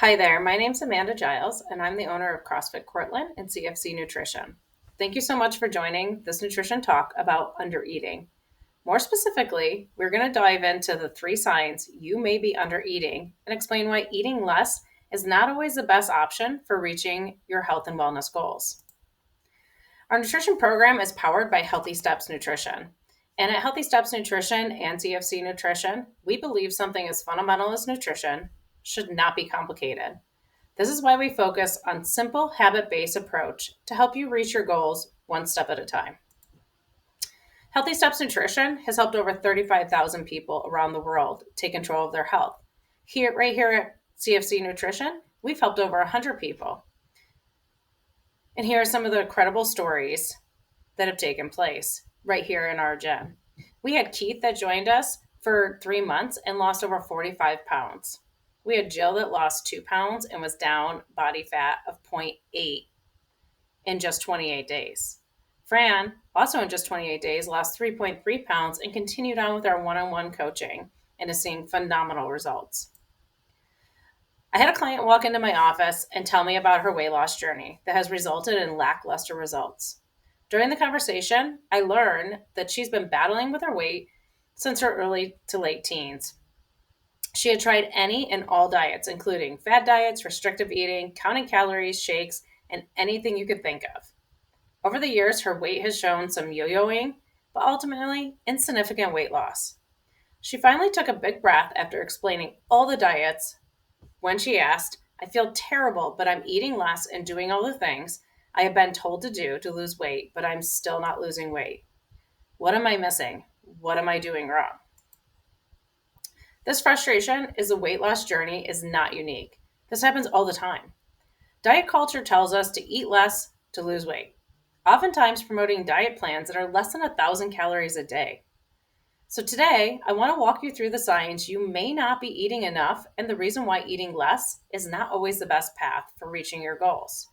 Hi there, my name's Amanda Giles, and I'm the owner of CrossFit Cortland and CFC Nutrition. Thank you so much for joining this nutrition talk about undereating. More specifically, we're going to dive into the three signs you may be undereating and explain why eating less is not always the best option for reaching your health and wellness goals. Our nutrition program is powered by Healthy Steps Nutrition. And at Healthy Steps Nutrition and CFC Nutrition, we believe something as fundamental as nutrition should not be complicated. This is why we focus on simple habit-based approach to help you reach your goals one step at a time. Healthy Steps Nutrition has helped over 35,000 people around the world take control of their health. Right here at CFC Nutrition, we've helped over 100 people. And here are some of the incredible stories that have taken place right here in our gym. We had Keith that joined us for 3 months and lost over 45 pounds. We had Jill that lost 2 pounds and was down body fat of 0.8 in just 28 days. Fran, also in just 28 days, lost 3.3 pounds and continued on with our one-on-one coaching and is seeing phenomenal results. I had a client walk into my office and tell me about her weight loss journey that has resulted in lackluster results. During the conversation, I learned that she's been battling with her weight since her early to late teens. She had tried any and all diets, including fad diets, restrictive eating, counting calories, shakes, and anything you could think of. Over the years, her weight has shown some yo-yoing, but ultimately insignificant weight loss. She finally took a big breath after explaining all the diets when she asked, "I feel terrible, but I'm eating less and doing all the things I have been told to do to lose weight, but I'm still not losing weight. What am I missing? What am I doing wrong?" This frustration is the weight loss journey is not unique. This happens all the time. Diet culture tells us to eat less to lose weight, oftentimes promoting diet plans that are less than 1,000 calories a day. So today, I want to walk you through the signs you may not be eating enough and the reason why eating less is not always the best path for reaching your goals.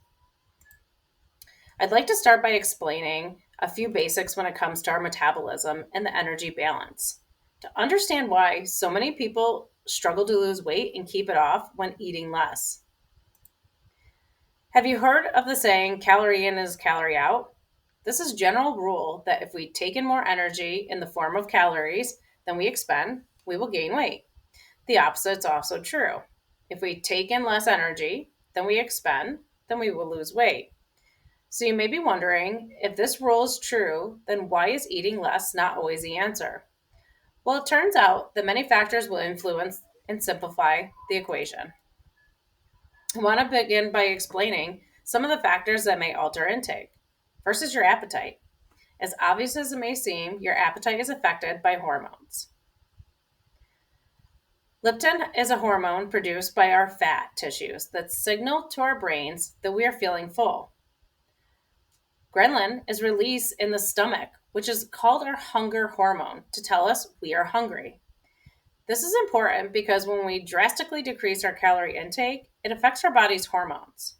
I'd like to start by explaining a few basics when it comes to our metabolism and the energy balance. To understand why so many people struggle to lose weight and keep it off when eating less. Have you heard of the saying, calorie in is calorie out? This is a general rule that if we take in more energy in the form of calories than we expend, we will gain weight. The opposite is also true. If we take in less energy than we expend, then we will lose weight. So you may be wondering, if this rule is true, then why is eating less not always the answer? Well, it turns out that many factors will influence and simplify the equation. I want to begin by explaining some of the factors that may alter intake. First is your appetite. As obvious as it may seem, your appetite is affected by hormones. Leptin is a hormone produced by our fat tissues that signal to our brains that we are feeling full. Ghrelin is released in the stomach, which is called our hunger hormone, to tell us we are hungry. This is important because when we drastically decrease our calorie intake, it affects our body's hormones.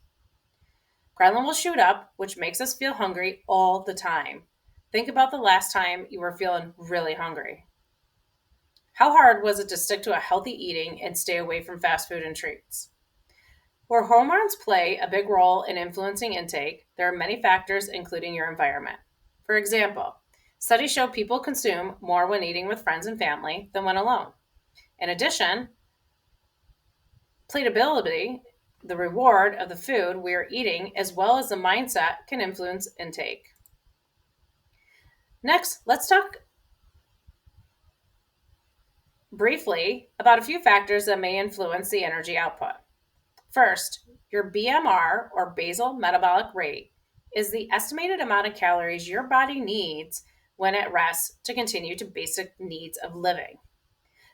Ghrelin will shoot up, which makes us feel hungry all the time. Think about the last time you were feeling really hungry. How hard was it to stick to a healthy eating and stay away from fast food and treats? Where hormones play a big role in influencing intake, there are many factors, including your environment. For example, studies show people consume more when eating with friends and family than when alone. In addition, plateability, the reward of the food we are eating, as well as the mindset, can influence intake. Next, let's talk briefly about a few factors that may influence the energy output. First, your BMR, or basal metabolic rate, is the estimated amount of calories your body needs when it rests to continue to basic needs of living.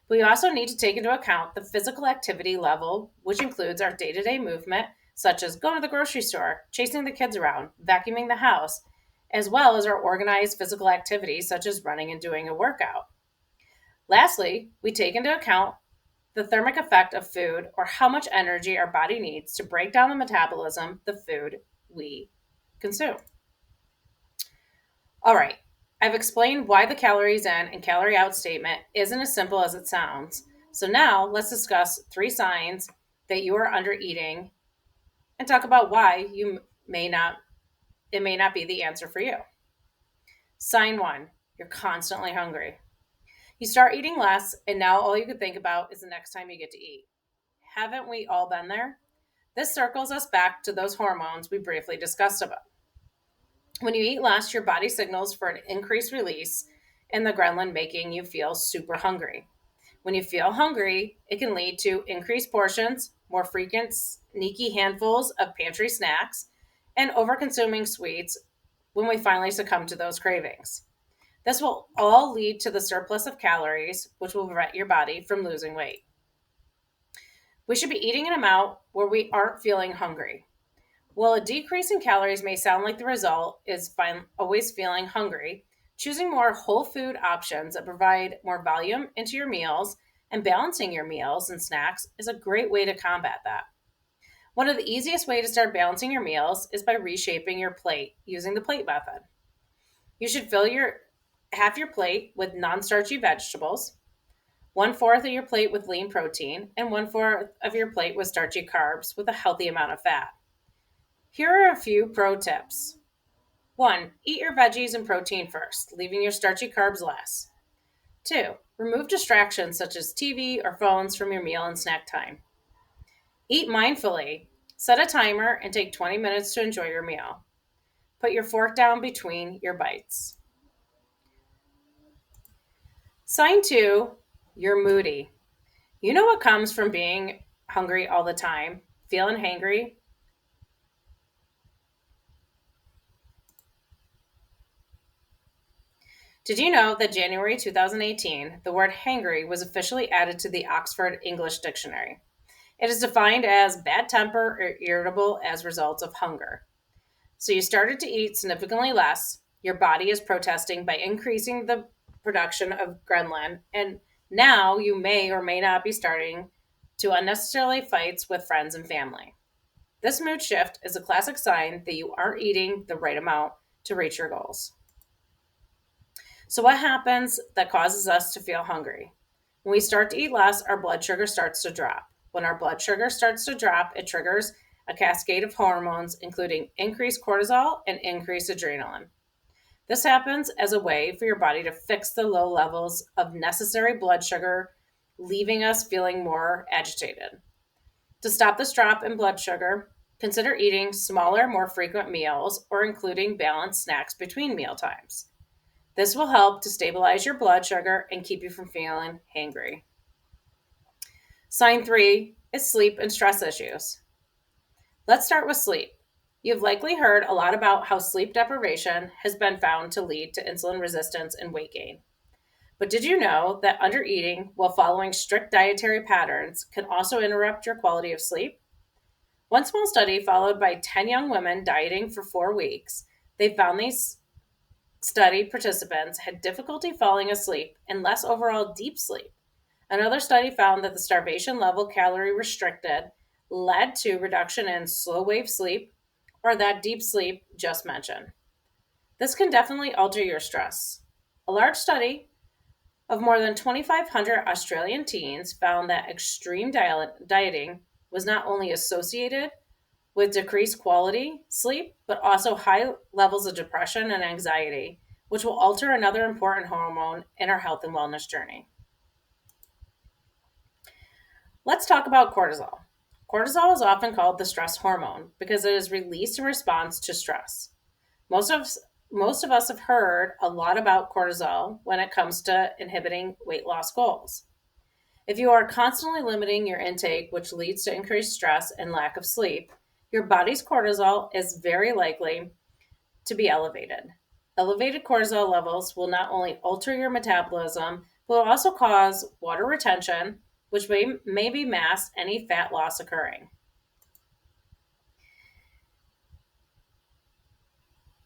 We also need to take into account the physical activity level, which includes our day-to-day movement, such as going to the grocery store, chasing the kids around, vacuuming the house, as well as our organized physical activities, such as running and doing a workout. Lastly, we take into account the thermic effect of food, or how much energy our body needs to break down the metabolism, the food we consume. All right, I've explained why the calories in and calorie out statement isn't as simple as it sounds. So now let's discuss 3 signs that you are under eating and talk about why it may not be the answer for you. Sign one, you're constantly hungry. You start eating less, and now all you can think about is the next time you get to eat. Haven't we all been there? This circles us back to those hormones we briefly discussed about. When you eat less, your body signals for an increased release in the ghrelin, making you feel super hungry. When you feel hungry, it can lead to increased portions, more frequent, sneaky handfuls of pantry snacks, and overconsuming sweets when we finally succumb to those cravings. This will all lead to the surplus of calories, which will prevent your body from losing weight. We should be eating an amount where we aren't feeling hungry. While a decrease in calories may sound like the result is always feeling hungry, choosing more whole food options that provide more volume into your meals and balancing your meals and snacks is a great way to combat that. One of the easiest ways to start balancing your meals is by reshaping your plate using the plate method. You should fill your half your plate with non-starchy vegetables, one-fourth of your plate with lean protein, and one-fourth of your plate with starchy carbs with a healthy amount of fat. Here are a few pro tips. 1. Eat your veggies and protein first, leaving your starchy carbs last. 2. Remove distractions such as TV or phones from your meal and snack time. Eat mindfully. Set a timer and take 20 minutes to enjoy your meal. Put your fork down between your bites. Sign 2. You're moody. You know what comes from being hungry all the time, feeling hangry? Did you know that January 2018, the word hangry was officially added to the Oxford English Dictionary? It is defined as bad temper or irritable as a result of hunger. So you started to eat significantly less. Your body is protesting by increasing the production of ghrelin, and now you may or may not be starting to unnecessarily fights with friends and family. This mood shift is a classic sign that you aren't eating the right amount to reach your goals. So, what happens that causes us to feel hungry? When we start to eat less, our blood sugar starts to drop. When our blood sugar starts to drop, it triggers a cascade of hormones, including increased cortisol and increased adrenaline. This happens as a way for your body to fix the low levels of necessary blood sugar, leaving us feeling more agitated. To stop this drop in blood sugar, consider eating smaller, more frequent meals or including balanced snacks between meal times. This will help to stabilize your blood sugar and keep you from feeling hangry. Sign 3 is sleep and stress issues. Let's start with sleep. You've likely heard a lot about how sleep deprivation has been found to lead to insulin resistance and weight gain. But did you know that undereating while following strict dietary patterns can also interrupt your quality of sleep? One small study followed by 10 young women dieting for 4 weeks, they found these study participants had difficulty falling asleep and less overall deep sleep. Another study found that the starvation level calorie restricted led to reduction in slow wave sleep or that deep sleep just mentioned. This can definitely alter your stress. A large study of more than 2,500 Australian teens found that extreme dieting was not only associated with decreased quality sleep, but also high levels of depression and anxiety, which will alter another important hormone in our health and wellness journey. Let's talk about cortisol. Cortisol is often called the stress hormone because it is released in response to stress. Most of most of us have heard a lot about cortisol when it comes to inhibiting weight loss goals. If you are constantly limiting your intake, which leads to increased stress and lack of sleep, your body's cortisol is very likely to be elevated. Elevated cortisol levels will not only alter your metabolism, but will also cause water retention, which may maybe mask any fat loss occurring.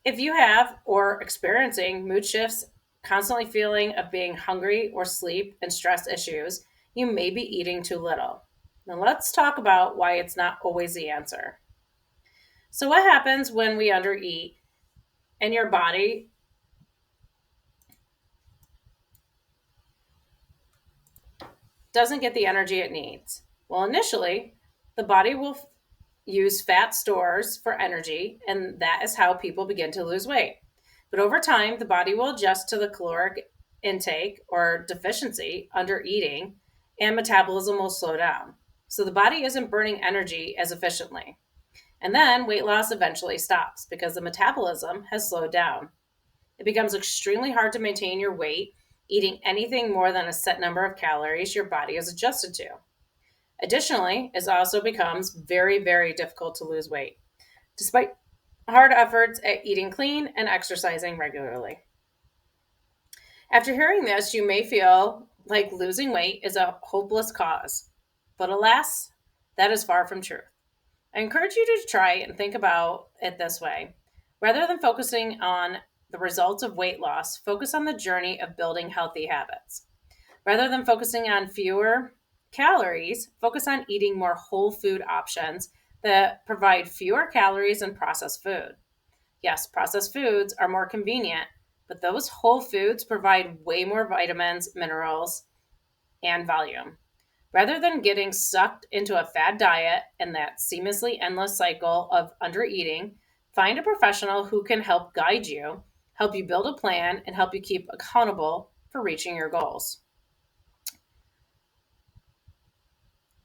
If you have or experiencing mood shifts, constantly feeling of being hungry or sleep and stress issues, you may be eating too little. Now let's talk about why it's not always the answer. So what happens when we undereat and your body doesn't get the energy it needs? Well, initially, the body will use fat stores for energy, and that is how people begin to lose weight. But over time, the body will adjust to the caloric intake or deficiency under eating, and metabolism will slow down. So the body isn't burning energy as efficiently. And then weight loss eventually stops because the metabolism has slowed down. It becomes extremely hard to maintain your weight eating anything more than a set number of calories your body is adjusted to. Additionally, it also becomes very, very difficult to lose weight, despite hard efforts at eating clean and exercising regularly. After hearing this, you may feel like losing weight is a hopeless cause, but alas, that is far from true. I encourage you to try and think about it this way. Rather than focusing on the results of weight loss, focus on the journey of building healthy habits. Rather than focusing on fewer calories, focus on eating more whole food options that provide fewer calories than processed food. Yes, processed foods are more convenient, but those whole foods provide way more vitamins, minerals, and volume. Rather than getting sucked into a fad diet and that seamlessly endless cycle of undereating, find a professional who can help guide you, help you build a plan, and help you keep accountable for reaching your goals.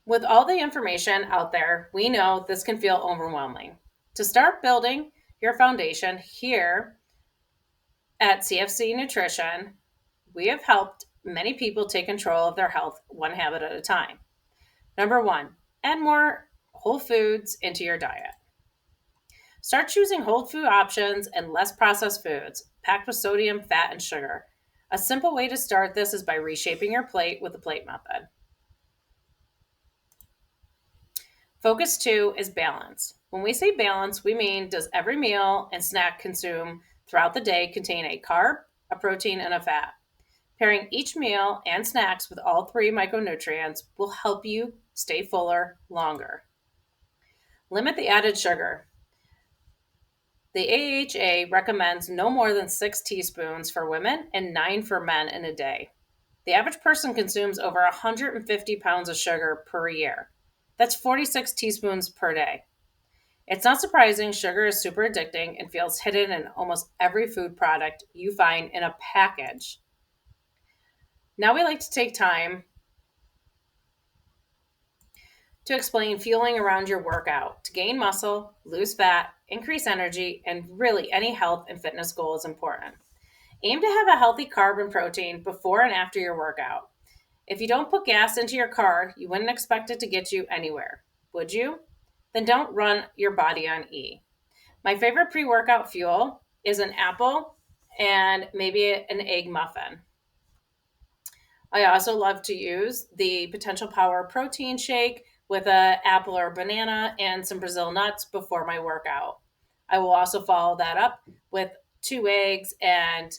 With all the information out there, we know this can feel overwhelming. To start building your foundation here at CFC Nutrition, we have helped many people take control of their health one habit at a time. Number one, add more whole foods into your diet. Start choosing whole food options and less processed foods, packed with sodium, fat, and sugar. A simple way to start this is by reshaping your plate with the plate method. Focus two is balance. When we say balance, we mean does every meal and snack consumed throughout the day contain a carb, a protein, and a fat? Pairing each meal and snacks with all three micronutrients will help you stay fuller longer. Limit the added sugar. The AHA recommends no more than 6 teaspoons for women and 9 for men in a day. The average person consumes over 150 pounds of sugar per year. That's 46 teaspoons per day. It's not surprising sugar is super addicting and feels hidden in almost every food product you find in a package. Now we like to take time to explain fueling around your workout to gain muscle, lose fat, increase energy, and really any health and fitness goal is important. Aim to have a healthy carb and protein before and after your workout. If you don't put gas into your car, you wouldn't expect it to get you anywhere, would you? Then don't run your body on E. My favorite pre workout fuel is an apple and maybe an egg muffin. I also love to use the Potential Power protein shake with an apple or banana and some Brazil nuts before my workout. I will also follow that up with 2 eggs and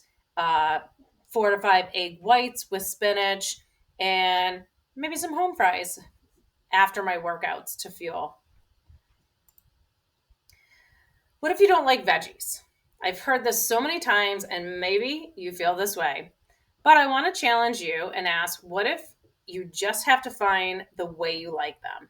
4 to 5 egg whites with spinach and maybe some home fries after my workouts to fuel. What if you don't like veggies? I've heard this so many times, and maybe you feel this way. But I want to challenge you and ask what if you just have to find the way you like them?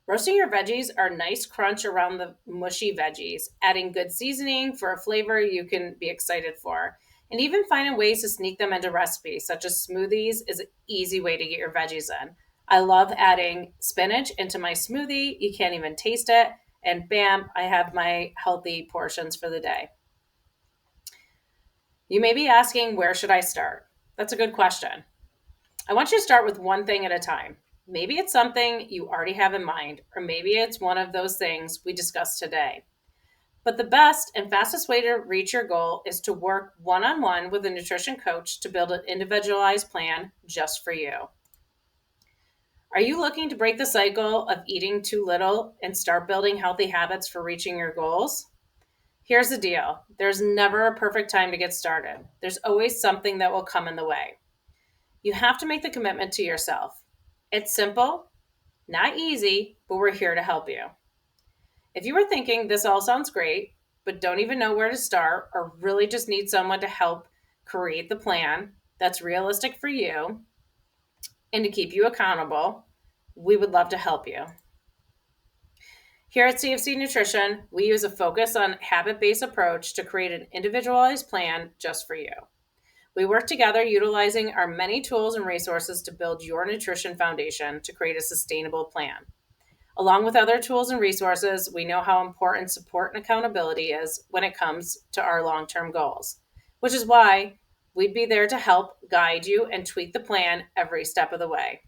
Roasting your veggies are nice crunch around the mushy veggies, adding good seasoning for a flavor you can be excited for, and even finding ways to sneak them into recipes, such as smoothies, is an easy way to get your veggies in. I love adding spinach into my smoothie. You can't even taste it. And bam, I have my healthy portions for the day. You may be asking, where should I start? That's a good question. I want you to start with one thing at a time. Maybe it's something you already have in mind, or maybe it's one of those things we discussed today. But the best and fastest way to reach your goal is to work one on one with a nutrition coach to build an individualized plan just for you. Are you looking to break the cycle of eating too little and start building healthy habits for reaching your goals? Here's the deal. There's never a perfect time to get started. There's always something that will come in the way. You have to make the commitment to yourself. It's simple, not easy, but we're here to help you. If you were thinking this all sounds great, but don't even know where to start or really just need someone to help create the plan that's realistic for you and to keep you accountable, we would love to help you. Here at CFC Nutrition, we use a focus on habit-based approach to create an individualized plan just for you. We work together utilizing our many tools and resources to build your nutrition foundation to create a sustainable plan. Along with other tools and resources, we know how important support and accountability is when it comes to our long-term goals, which is why we'd be there to help guide you and tweak the plan every step of the way.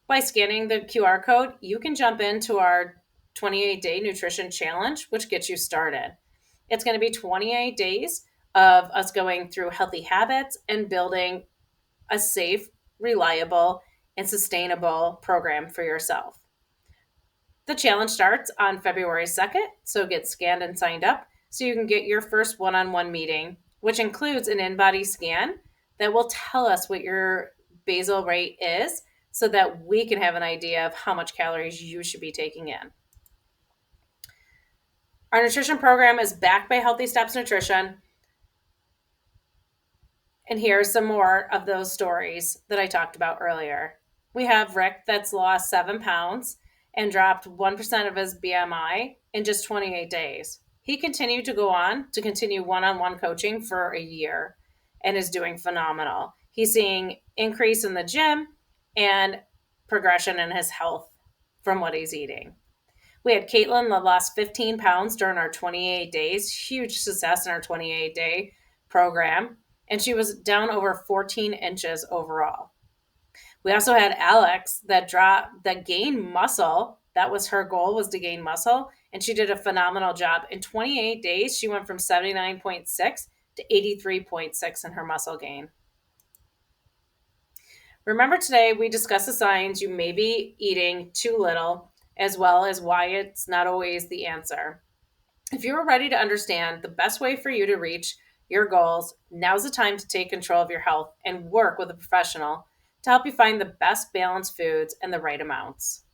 By scanning the QR code, you can jump into our 28-day nutrition challenge, which gets you started. It's going to be 28 days of us going through healthy habits and building a safe, reliable, and sustainable program for yourself. The challenge starts on February 2nd, so get scanned and signed up so you can get your first one-on-one meeting, which includes an in-body scan that will tell us what your basal rate is so that we can have an idea of how much calories you should be taking in. Our nutrition program is backed by Healthy Steps Nutrition. And here's some more of those stories that I talked about earlier. We have Rick that's lost 7 pounds and dropped 1% of his BMI in just 28 days. He continued to go on to continue one-on-one coaching for a year and is doing phenomenal. He's seeing increase in the gym and progression in his health from what he's eating. We had Caitlin that lost 15 pounds during our 28 days, huge success in our 28-day program, and she was down over 14 inches overall. We also had Alex that gained muscle. That was her goal, was to gain muscle, and she did a phenomenal job. In 28 days, she went from 79.6 to 83.6 in her muscle gain. Remember, today we discussed the signs you may be eating too little, as well as why it's not always the answer. If you are ready to understand the best way for you to reach your goals, now's the time to take control of your health and work with a professional to help you find the best balanced foods and the right amounts.